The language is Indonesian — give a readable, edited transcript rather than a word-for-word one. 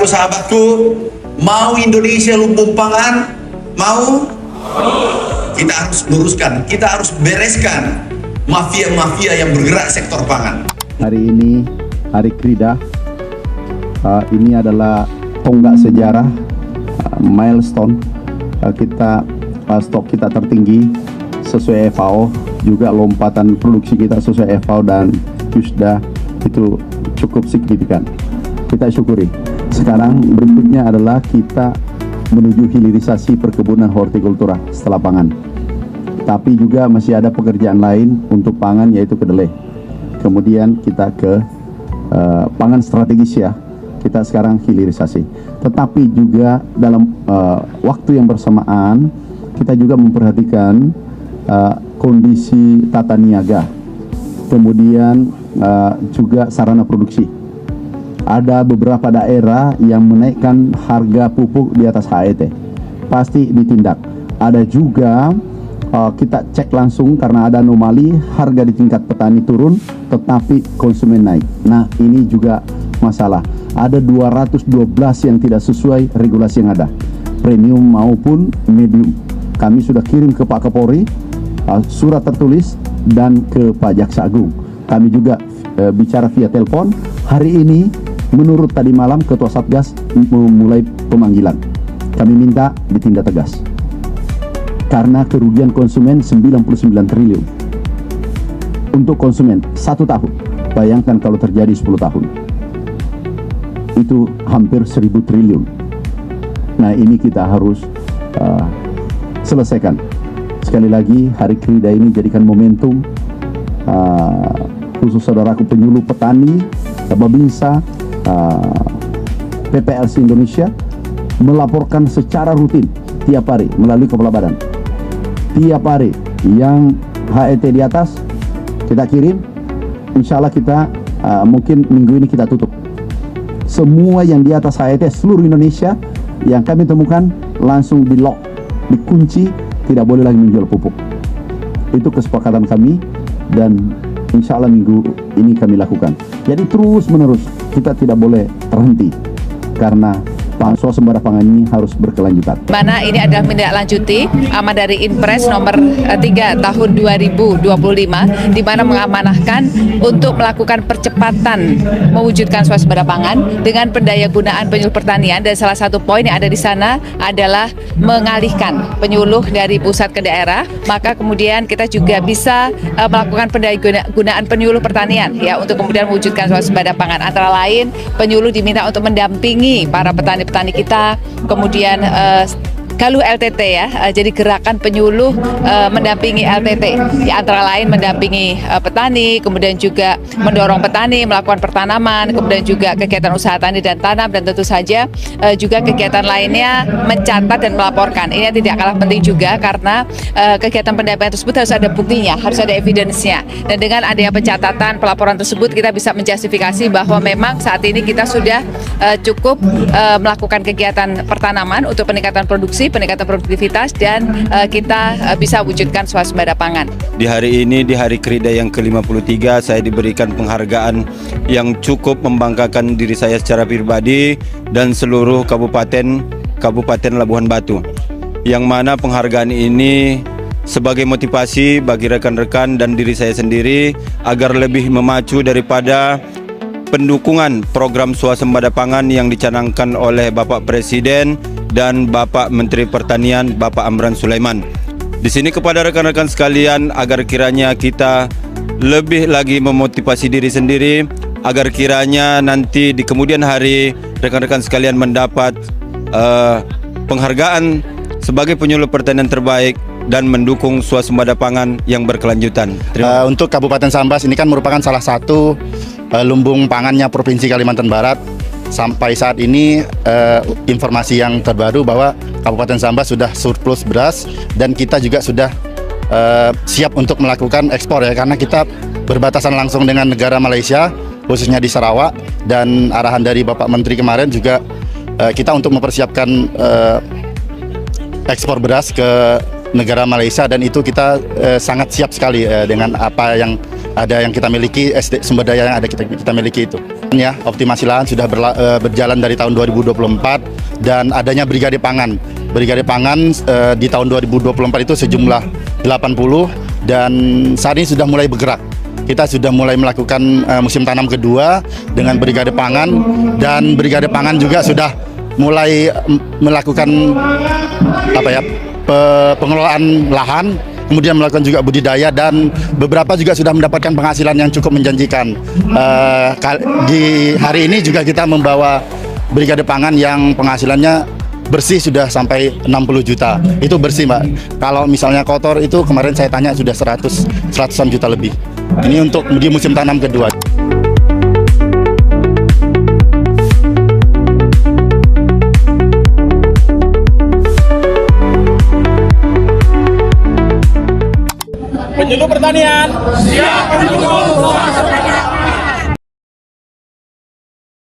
sahabatku, mau Indonesia lumbung pangan? Mau? Kita harus luruskan, kita harus bereskan mafia-mafia yang bergerak sektor pangan. Hari ini Hari Krida, ini adalah tonggak sejarah, milestone. Kita stok kita tertinggi sesuai FAO, juga lompatan produksi kita sesuai FAO dan USDA itu cukup signifikan. Kita syukuri. Sekarang berikutnya adalah kita menuju hilirisasi perkebunan hortikultura setelah pangan. Tapi juga masih ada pekerjaan lain untuk pangan, yaitu kedelai. Kemudian kita ke pangan strategis ya. Kita sekarang hilirisasi. Tetapi juga dalam waktu yang bersamaan kita juga memperhatikan kondisi tata niaga, kemudian juga sarana produksi. Ada beberapa daerah yang menaikkan harga pupuk di atas HET, pasti ditindak. Ada juga kita cek langsung karena ada anomali harga di tingkat petani turun tetapi konsumen naik. Nah, ini juga masalah. Ada 212 yang tidak sesuai regulasi yang ada, premium maupun medium. Kami sudah kirim ke Pak Kapolri surat tertulis dan ke Pak Jaksa Agung. Kami juga bicara via telepon. Hari ini menurut tadi malam Ketua Satgas memulai pemanggilan. Kami minta ditindak tegas karena kerugian konsumen 99 triliun untuk konsumen 1 tahun. Bayangkan kalau terjadi 10 tahun, itu hampir 1000 triliun. Nah, ini kita harus selesaikan. Sekali lagi, Hari Krida ini jadikan momentum, khusus saudaraku penyuluh petani, Babinsa, PPLC Indonesia melaporkan secara rutin tiap hari melalui kepala badan. Tiap hari yang HET di atas kita kirim. Insya Allah kita mungkin minggu ini kita tutup. Semua yang di atas HET seluruh Indonesia yang kami temukan langsung di lock, dikunci, tidak boleh lagi menjual pupuk. Itu kesepakatan kami dan insya Allah minggu ini kami lakukan. Jadi terus menerus kita tidak boleh terhenti karena swasembada pangan ini harus berkelanjutan. Mana ini adalah menindaklanjuti amanat dari Inpres nomor 3 tahun 2025 di mana mengamanahkan untuk melakukan percepatan mewujudkan swasembada pangan dengan pendayagunaan penyuluh pertanian, dan salah satu poin yang ada di sana adalah mengalihkan penyuluh dari pusat ke daerah. Maka kemudian kita juga bisa melakukan pendayagunaan penyuluh pertanian ya untuk kemudian mewujudkan swasembada pangan. Antara lain penyuluh diminta untuk mendampingi para petani kita, kemudian Galuh LTT ya, jadi gerakan penyuluh mendampingi LTT, ya, antara lain mendampingi petani, kemudian juga mendorong petani melakukan pertanaman, kemudian juga kegiatan usaha tani dan tanam, dan tentu saja juga kegiatan lainnya mencatat dan melaporkan. Ini tidak kalah penting juga karena kegiatan pendampingan tersebut harus ada buktinya, harus ada evidence-nya, dan dengan adanya pencatatan pelaporan tersebut kita bisa menjustifikasi bahwa memang saat ini kita sudah cukup melakukan kegiatan pertanaman untuk peningkatan produksi, peningkatan produktivitas, dan kita bisa wujudkan swasembada pangan. Di hari ini, di Hari Krida yang ke-53, saya diberikan penghargaan yang cukup membanggakan diri saya secara pribadi dan seluruh Kabupaten Labuhan Batu. Yang mana penghargaan ini sebagai motivasi bagi rekan-rekan dan diri saya sendiri agar lebih memacu daripada pendukungan program swasembada pangan yang dicanangkan oleh Bapak Presiden dan Bapak Menteri Pertanian Bapak Amran Sulaiman. Di sini kepada rekan-rekan sekalian agar kiranya kita lebih lagi memotivasi diri sendiri agar kiranya nanti di kemudian hari rekan-rekan sekalian mendapat penghargaan sebagai penyuluh pertanian terbaik dan mendukung swasembada pangan yang berkelanjutan. Untuk Kabupaten Sambas ini kan merupakan salah satu lumbung pangannya Provinsi Kalimantan Barat. Sampai saat ini informasi yang terbaru bahwa Kabupaten Sambas sudah surplus beras dan kita juga sudah siap untuk melakukan ekspor ya, karena kita berbatasan langsung dengan negara Malaysia, khususnya di Sarawak, dan arahan dari Bapak Menteri kemarin juga kita untuk mempersiapkan ekspor beras ke negara Malaysia, dan itu kita sangat siap sekali dengan apa yang ada yang kita miliki, sumber daya yang ada kita miliki itu. Ya, optimasi lahan sudah berjalan dari tahun 2024 dan adanya Brigade Pangan. Brigade Pangan di tahun 2024 itu sejumlah 80 dan saat ini sudah mulai bergerak. Kita sudah mulai melakukan musim tanam kedua dengan Brigade Pangan dan Brigade Pangan juga sudah mulai melakukan pengelolaan lahan, kemudian melakukan juga budidaya dan beberapa juga sudah mendapatkan penghasilan yang cukup menjanjikan. Di hari ini juga kita membawa Brigade Pangan yang penghasilannya bersih sudah sampai 60 juta. Itu bersih, Mbak. Kalau misalnya kotor itu kemarin saya tanya sudah 100-an juta lebih. Ini untuk di musim tanam kedua. Penyuluh pertanian siap mendukung